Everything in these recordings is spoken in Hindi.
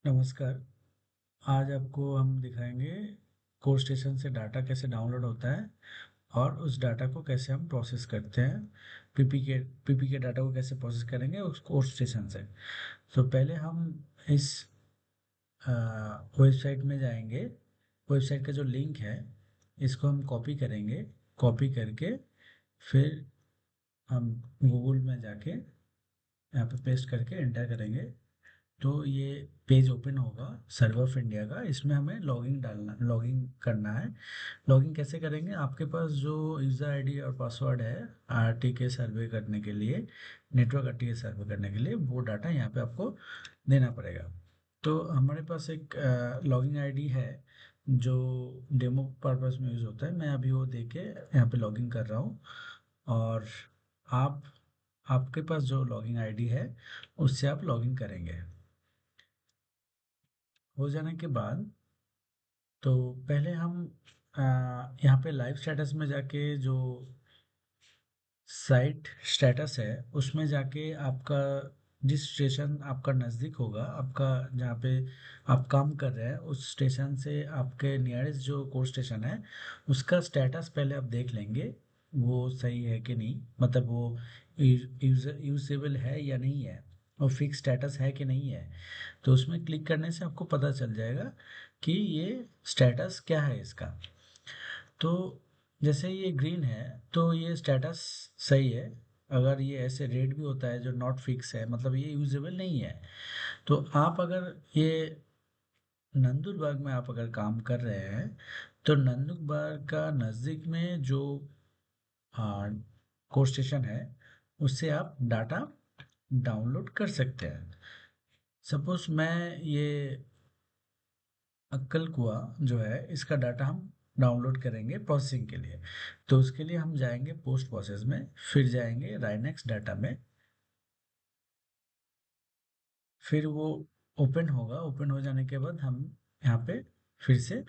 नमस्कार। आज आपको हम दिखाएंगे कोर स्टेशन से डाटा कैसे डाउनलोड होता है और उस डाटा को कैसे हम प्रोसेस करते हैं। पीपी के डाटा को कैसे प्रोसेस करेंगे उस कोर स्टेशन से। तो पहले हम इस वेबसाइट में जाएंगे। वेबसाइट का जो लिंक है इसको हम कॉपी करेंगे। कॉपी करके फिर हम गूगल में जाके यहाँ पे पेस्ट करके एंटर करेंगे। तो ये पेज ओपन होगा सर्वर ऑफ इंडिया का। इसमें हमें लॉगिन करना है। लॉगिन कैसे करेंगे? आपके पास जो यूज़र आईडी और पासवर्ड है आरटीके सर्वे करने के लिए, नेटवर्क आरटीके सर्वे करने के लिए, वो डाटा यहाँ पे आपको देना पड़ेगा। तो हमारे पास एक लॉगिन आईडी है जो डेमो पर्पस में यूज़ होता है। मैं अभी वो दे के यहाँ पे लॉगिन कर रहा हूँ। और आप आपके पास जो लॉगिन आईडी है उससे आप लॉगिन करेंगे। हो जाने के बाद तो पहले हम यहाँ पे लाइव स्टेटस में जाके जो साइट स्टेटस है उसमें जाके आपका जिस स्टेशन आपका नज़दीक होगा, आपका जहाँ पे आप काम कर रहे हैं उस स्टेशन से आपके नियरेस्ट जो कोर स्टेशन है उसका स्टेटस पहले आप देख लेंगे। वो सही है कि नहीं, मतलब वो यूजेबल है या नहीं है, और फिक्स स्टेटस है कि नहीं है। तो उसमें क्लिक करने से आपको पता चल जाएगा कि ये स्टेटस क्या है इसका। तो जैसे ये ग्रीन है तो ये स्टेटस सही है। अगर ये ऐसे रेड भी होता है जो नॉट फिक्स है, मतलब ये यूजेबल नहीं है। तो आप अगर ये नंदुरबार में आप अगर काम कर रहे हैं तो नंदुरबार का नज़दीक में जो कोर स्टेशन है उससे आप डाटा डाउनलोड कर सकते हैं। सपोज मैं ये अक्कल कुआ जो है इसका डाटा हम डाउनलोड करेंगे प्रोसेसिंग के लिए। तो उसके लिए हम जाएंगे पोस्ट प्रोसेस में, फिर जाएंगे राइनेक्स डाटा में। फिर वो ओपन होगा। ओपन हो जाने के बाद हम यहाँ पे फिर से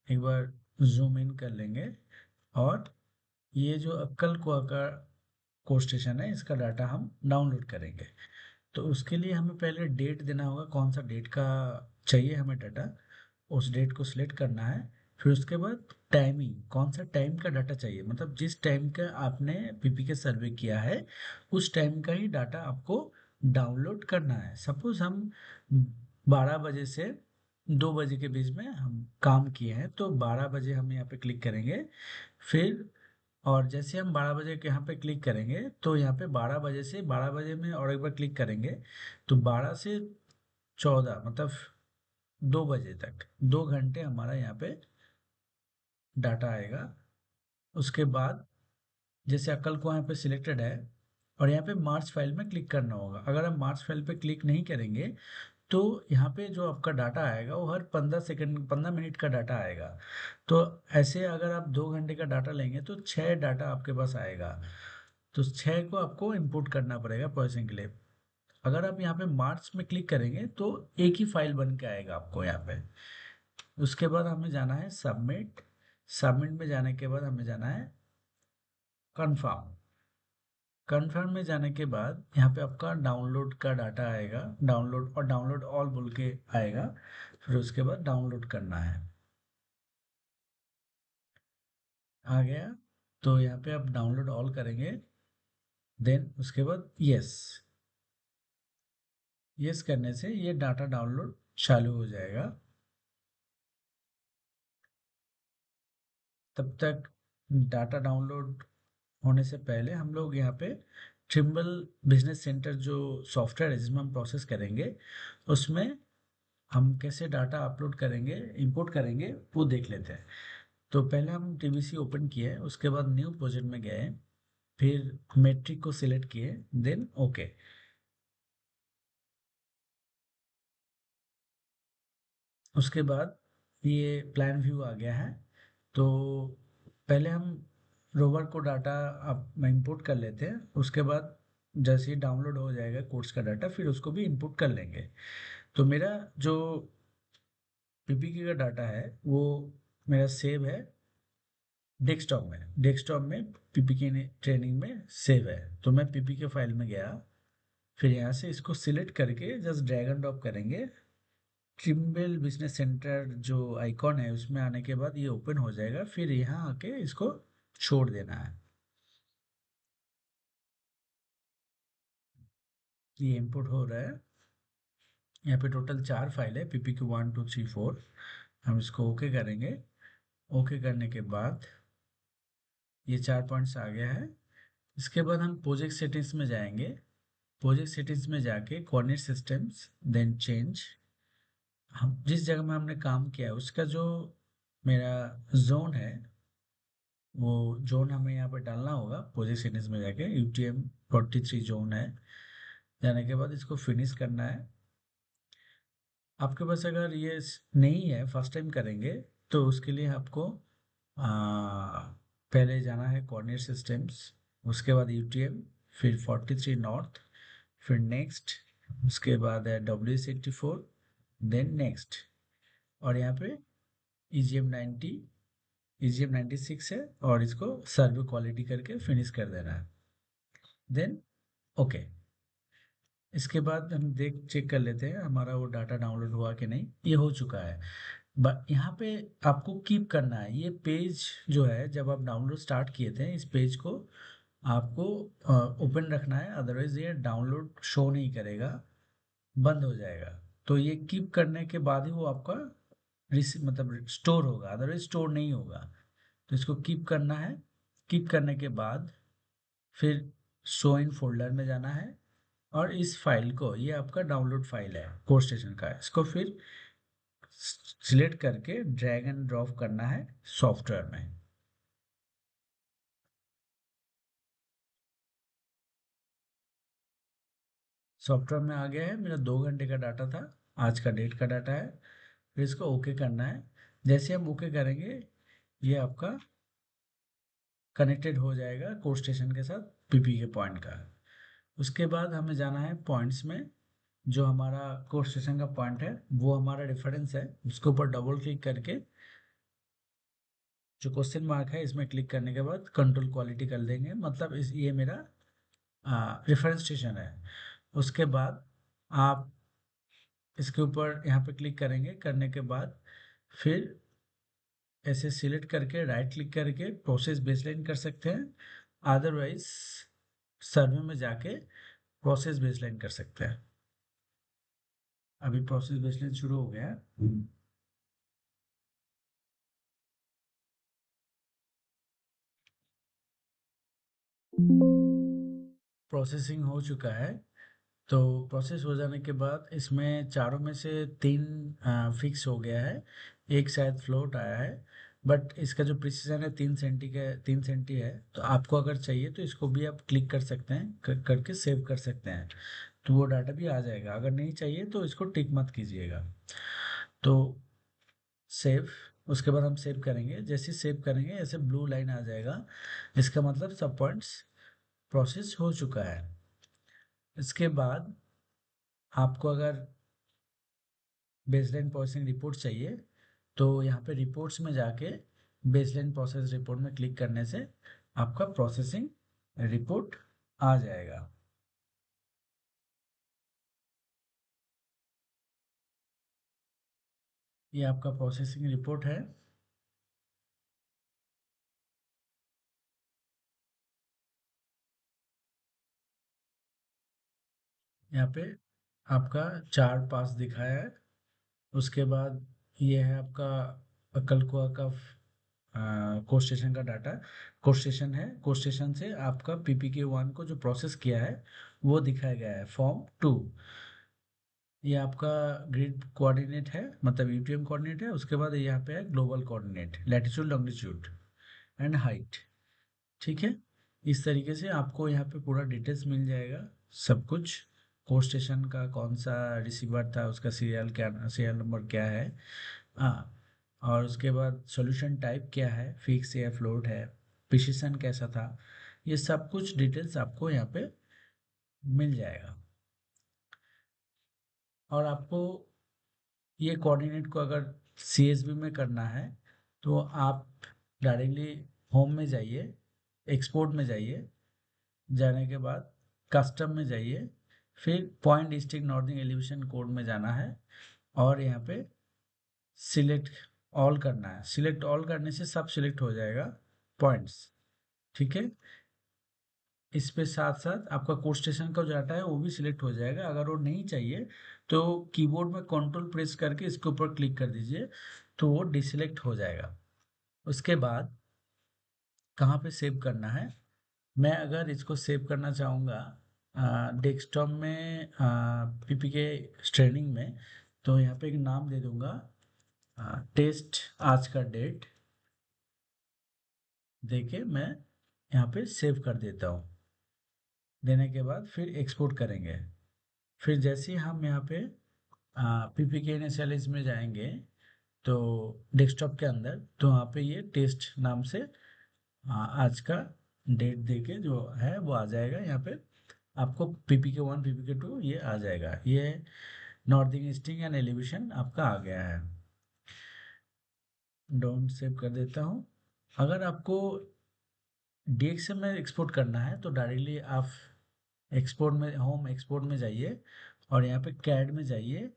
एक बार जूम इन कर लेंगे। और ये जो अक्कल कुआ का कोर स्टेशन है इसका डाटा हम डाउनलोड करेंगे। तो उसके लिए हमें पहले डेट देना होगा, कौन सा डेट का चाहिए हमें डाटा, उस डेट को सिलेक्ट करना है। फिर उसके बाद टाइमिंग, कौन सा टाइम का डाटा चाहिए, मतलब जिस टाइम का आपने पीपी के सर्वे किया है उस टाइम का ही डाटा आपको डाउनलोड करना है। सपोज हम 12 बजे से 2 बजे के बीच में हम काम किए हैं तो 12 बजे हम यहाँ पे क्लिक करेंगे। फिर और जैसे हम 12 बजे के यहाँ पे क्लिक करेंगे तो यहाँ पे 12 बजे से 12 बजे में और एक बार क्लिक करेंगे तो 12 से 14, मतलब 2 बजे तक 2 घंटे हमारा यहाँ पे डाटा आएगा। उसके बाद जैसे अक्कल को यहाँ पे सिलेक्टेड है और यहाँ पे मार्च फाइल में क्लिक करना होगा। अगर हम मार्च फाइल पे क्लिक नहीं करेंगे तो यहाँ पे जो आपका डाटा आएगा वो हर 15 सेकंड 15 मिनट का डाटा आएगा। तो ऐसे अगर आप 2 घंटे का डाटा लेंगे तो 6 डाटा आपके पास आएगा। तो 6 को आपको इंपोर्ट करना पड़ेगा प्रोसेसिंग के लिए। अगर आप यहाँ पे मार्च में क्लिक करेंगे तो एक ही फाइल बन के आएगा आपको यहाँ पे। उसके बाद हमें जाना है सबमिट। सबमिट में जाने के बाद हमें जाना है कंफर्म। कंफर्म में जाने के बाद यहाँ पे आपका डाउनलोड का डाटा आएगा, डाउनलोड और डाउनलोड ऑल बोल के आएगा। फिर उसके बाद डाउनलोड करना है। आ गया। तो यहाँ पे आप डाउनलोड ऑल करेंगे। देन उसके बाद यस, यस करने से ये डाटा डाउनलोड चालू हो जाएगा। तब तक डाटा डाउनलोड होने से पहले हम लोग यहाँ पे ट्रिम्बल बिजनेस सेंटर जो सॉफ्टवेयर है जिसमें हम प्रोसेस करेंगे उसमें हम कैसे डाटा अपलोड करेंगे, इंपोर्ट करेंगे, वो देख लेते हैं। तो पहले हम टीबीसी ओपन किए, उसके बाद न्यू प्रोजेक्ट में गए, फिर मेट्रिक को सिलेक्ट किए, देन ओके। उसके बाद ये प्लान व्यू आ गया है। तो पहले हम रोवर को डाटा आप इंपोर्ट कर लेते हैं। उसके बाद जैसे ही डाउनलोड हो जाएगा कोर्स का डाटा फिर उसको भी इंपोर्ट कर लेंगे। तो मेरा जो पीपीके का डाटा है वो मेरा सेव है डेस्कटॉप में। डेस्कटॉप में पीपीके ट्रेनिंग में सेव है। तो मैं पीपीके फाइल में गया, फिर यहाँ से इसको सिलेक्ट करके जस्ट ड्रैग एंड ड्रॉप करेंगे ट्रिम्बल बिजनेस सेंटर जो आइकॉन है उसमें आने के बाद ये ओपन हो जाएगा, फिर यहाँ आके इसको छोड़ देना है। ये इंपोर्ट हो रहा है। यहाँ पे टोटल 4 फाइल है, PPQ 1 2 3 4। हम इसको ओके करेंगे। ओके करने के बाद ये 4 पॉइंट्स आ गया है। इसके बाद हम प्रोजेक्ट सेटिंग्स में जाएंगे। प्रोजेक्ट सेटिंग्स में जाके कोऑर्डिनेट सिस्टम्स, देन चेंज। हम जिस जगह में हमने काम किया है उसका जो मेरा जोन है, वो जोन हमें यहाँ पर डालना होगा। प्रोजेक्ट सेटिंग्स में जाके UTM 43 जोन है। जाने के बाद इसको फिनिश करना है। आपके पास अगर ये नहीं है, फर्स्ट टाइम करेंगे, तो उसके लिए आपको पहले जाना है कोऑर्डिनेट सिस्टम्स, उसके बाद UTM, फिर 43 नॉर्थ, फिर नेक्स्ट, उसके बाद है WS84, देन नेक्स्ट। और यहाँ पे EGM 90, EGM 96 है, और इसको सर्वे क्वालिटी करके फिनिश कर देना है। Then okay. इसके बाद हम देख चेक कर लेते हैं हमारा वो डाटा डाउनलोड हुआ कि नहीं। ये हो चुका है। यहाँ पे आपको कीप करना है ये पेज जो है, जब आप डाउनलोड स्टार्ट किए थे इस पेज को आपको ओपन रखना है, अदरवाइज ये डाउनलोड शो नहीं करेगा, बंद हो जाएगा। तो ये कीप करने के बाद ही वो आपका मतलब स्टोर होगा, अदरवाइज स्टोर नहीं होगा। तो इसको कीप करना है। कीप करने के बाद फिर शो इन फोल्डर में जाना है, और इस फाइल को, ये आपका डाउनलोड फाइल है कोड स्टेशन का, इसको फिर सिलेक्ट करके ड्रैग एंड ड्रॉप करना है सॉफ्टवेयर में। सॉफ्टवेयर में आ गया है। मेरा 2 घंटे का डाटा था, आज का डेट का डाटा है। फिर इसको ओके करना है। जैसे हम ओके करेंगे ये आपका कनेक्टेड हो जाएगा कोड स्टेशन के साथ, PP के पॉइंट का। उसके बाद हमें जाना है पॉइंट्स में। जो हमारा कोड स्टेशन का पॉइंट है वो हमारा रेफरेंस है, उसके ऊपर डबल क्लिक करके जो क्वेश्चन मार्क है इसमें क्लिक करने के बाद कंट्रोल क्वालिटी कर देंगे, मतलब ये मेरा रेफरेंस स्टेशन है। उसके बाद आप इसके ऊपर यहाँ पे क्लिक करेंगे, करने के बाद फिर ऐसे सिलेक्ट करके राइट क्लिक करके प्रोसेस बेसलाइन कर सकते हैं, अदरवाइज सर्वे में जाके प्रोसेस बेसलाइन कर सकते हैं। अभी प्रोसेस बेसलाइन शुरू हो गया है। प्रोसेसिंग हो चुका है। तो प्रोसेस हो जाने के बाद इसमें चारों में से 3 फिक्स हो गया है, एक शायद फ्लोट आया है। बट इसका जो प्रिसीजन है 3 सेंटी का, 3 सेंटी है। तो आपको अगर चाहिए तो इसको भी आप क्लिक कर सकते हैं, करके सेव कर सकते हैं, तो वो डाटा भी आ जाएगा। अगर नहीं चाहिए तो इसको टिक मत कीजिएगा। तो सेव, उसके बाद हम सेव करेंगे। जैसे सेव करेंगे ऐसे ब्लू लाइन आ जाएगा, इसका मतलब सब पॉइंट्स प्रोसेस हो चुका है। इसके बाद आपको अगर बेसलाइन प्रोसेसिंग रिपोर्ट चाहिए तो यहाँ पे रिपोर्ट्स में जाके बेसलाइन प्रोसेस रिपोर्ट में क्लिक करने से आपका प्रोसेसिंग रिपोर्ट आ जाएगा। ये आपका प्रोसेसिंग रिपोर्ट है। यहाँ पे आपका 4 पास दिखाया है। उसके बाद ये है आपका अक्कलकुआ का कोड स्टेशन का डाटा। कोड स्टेशन है, कोड स्टेशन से आपका PPQ 1 को जो प्रोसेस किया है वो दिखाया गया है फॉर्म 2। ये आपका ग्रिड कोऑर्डिनेट है, मतलब UTM कोऑर्डिनेट है। उसके बाद यहाँ पे है global coordinate, latitude longitude and height. ठीक है। इस तरीके से आपको यहाँ पे पूरा डिटेल्स मिल जाएगा, सब कुछ। कोड स्टेशन का कौन सा रिसीवर था, उसका सीरियल क्या, सीरियल नंबर क्या है, हाँ। और उसके बाद सॉल्यूशन टाइप क्या है, फिक्स या फ्लोट है, प्रिसिशन कैसा था, ये सब कुछ डिटेल्स आपको यहाँ पे मिल जाएगा। और आपको ये कोऑर्डिनेट को अगर CSV में करना है तो आप डायरेक्टली होम में जाइए, एक्सपोर्ट में जाइए, जाने के बाद कस्टम में जाइए, फिर point district northern elevation code में जाना है, और यहाँ पे सिलेक्ट ऑल करना है। सिलेक्ट ऑल करने से सब सिलेक्ट हो जाएगा पॉइंट्स, ठीक है। इस पे साथ साथ आपका कोड स्टेशन का जो डाटा है वो भी सिलेक्ट हो जाएगा। अगर वो नहीं चाहिए तो कीबोर्ड में कंट्रोल प्रेस करके इसके ऊपर क्लिक कर दीजिए, तो वो डिसेलेक्ट हो जाएगा। उसके बाद कहाँ पे सेव करना है, मैं अगर इसको सेव करना चाहूँगा डेस्कटॉप में पीपीके ट्रेनिंग में, तो यहाँ पे एक नाम दे दूंगा, टेस्ट आज का डेट देके मैं यहाँ पे सेव कर देता हूँ। देने के बाद फिर एक्सपोर्ट करेंगे। फिर जैसे ही हम यहाँ पे पीपीके इनिशियलाइज में जाएंगे तो डेस्कटॉप के अंदर, तो वहाँ पे ये टेस्ट नाम से आज का डेट देके जो है वो आ जाएगा। यहाँ पे आपको पीपीके 1 पीपीके 2 ये आ जाएगा। ये नॉर्थिंग ईस्टिंग एंड एलिवेशन आपका आ गया है। डाउन सेव कर देता हूँ। अगर आपको डीएक्सएम में एक्सपोर्ट करना है तो डायरेक्टली आप एक्सपोर्ट में, होम एक्सपोर्ट में जाइए और यहाँ पे कैड में जाइए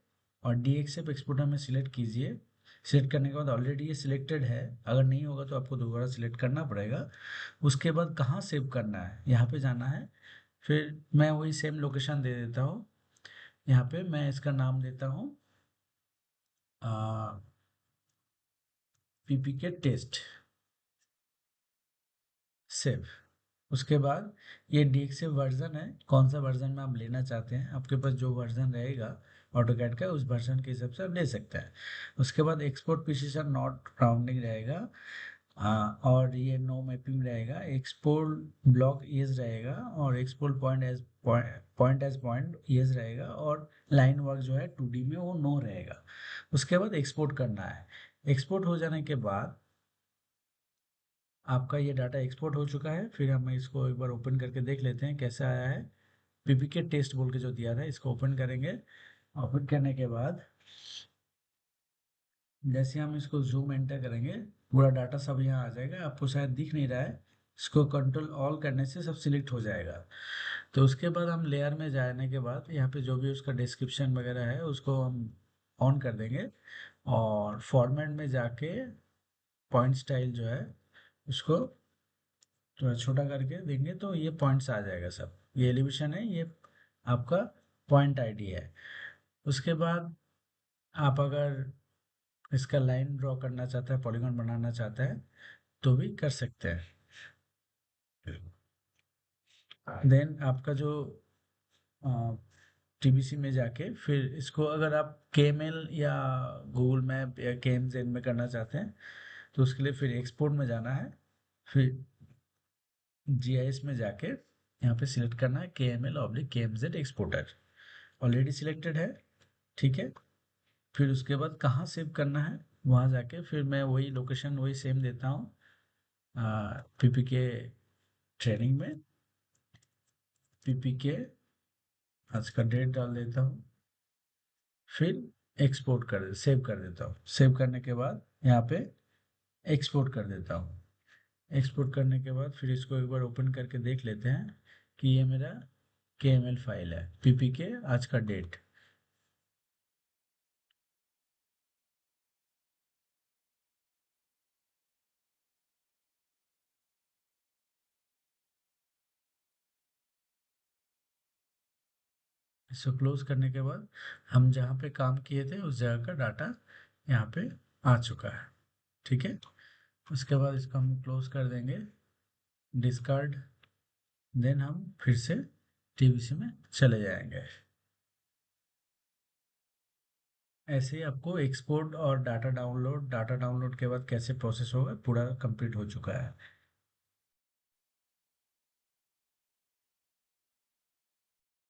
और डीएक्सएफ एक्सपोर्टर में सिलेक्ट कीजिए। सिलेक्ट करने के बाद ऑलरेडी ये सिलेक्टेड है, अगर नहीं होगा तो आपको दोबारा सिलेक्ट करना पड़ेगा। उसके बाद कहाँ सेव करना है, यहाँ पे जाना है। फिर मैं वही सेम लोकेशन दे देता हूँ। यहाँ पे मैं इसका नाम देता हूँ पीपीके टेस्ट, सेव। उसके बाद ये डीएक्सएफ वर्जन है, कौन सा वर्जन में आप लेना चाहते हैं, आपके पास जो वर्जन रहेगा ऑटोकैड का उस वर्जन के हिसाब से आप ले सकते हैं। उसके बाद एक्सपोर्ट प्रिसीजन नॉट राउंडिंग रहेगा, और ये नो मैपिंग रहेगा। एक्सपोर्ट ब्लॉक ईज रहेगा और export point as point is रहेगा। और लाइन वर्क जो है 2D में वो नो रहेगा। उसके बाद एक्सपोर्ट करना है। एक्सपोर्ट हो जाने के बाद आपका ये डाटा एक्सपोर्ट हो चुका है। फिर हम इसको एक बार ओपन करके देख लेते हैं कैसे आया है। पीपीके टेस्ट बोल के जो दिया था इसको ओपन करेंगे। ओपन करने के बाद जैसे हम इसको जूम एंटर करेंगे पूरा डाटा सब यहाँ आ जाएगा। आपको शायद दिख नहीं रहा है, इसको कंट्रोल ऑल करने से सब सिलेक्ट हो जाएगा। तो उसके बाद हम लेयर में जाने के बाद यहाँ पे जो भी उसका डिस्क्रिप्शन वगैरह है उसको हम ऑन कर देंगे और फॉर्मेट में जाके पॉइंट स्टाइल जो है उसको थोड़ा छोटा करके देंगे तो ये पॉइंट्स आ जाएगा सब। ये एलिवेशन है, ये आपका पॉइंट आईडी है। उसके बाद आप अगर इसका लाइन ड्रॉ करना चाहते हैं, पॉलीगॉन बनाना चाहते हैं तो भी कर सकते हैं। देन आपका जो टीबीसी में जाके फिर इसको अगर आप केएमएल या गूगल मैप या केएमजेड में करना चाहते हैं तो उसके लिए फिर एक्सपोर्ट में जाना है। फिर जीआईएस में जाके यहाँ पे सिलेक्ट करना है KML/KMZ एक्सपोर्टर, ऑलरेडी सिलेक्टेड है, ठीक है। फिर उसके बाद कहाँ सेव करना है वहाँ जाके फिर मैं वही लोकेशन वही सेम देता हूँ, पीपीके ट्रेनिंग में पीपीके आज का डेट डाल देता हूँ। फिर एक्सपोर्ट कर सेव कर देता हूँ। सेव करने के बाद यहाँ पे एक्सपोर्ट कर देता हूँ। एक्सपोर्ट करने के बाद फिर इसको एक बार ओपन करके देख लेते हैं कि ये मेरा KML फाइल है, पीपीके आज का डेट। इसको क्लोज करने के बाद हम जहाँ पे काम किए थे उस जगह का डाटा यहाँ पे आ चुका है, ठीक है। उसके बाद इसको हम क्लोज कर देंगे, डिस्कार्ड। देन हम फिर से टीबीसी में चले जाएंगे। ऐसे ही आपको एक्सपोर्ट और डाटा डाउनलोड के बाद कैसे प्रोसेस होगा पूरा कंप्लीट हो चुका है।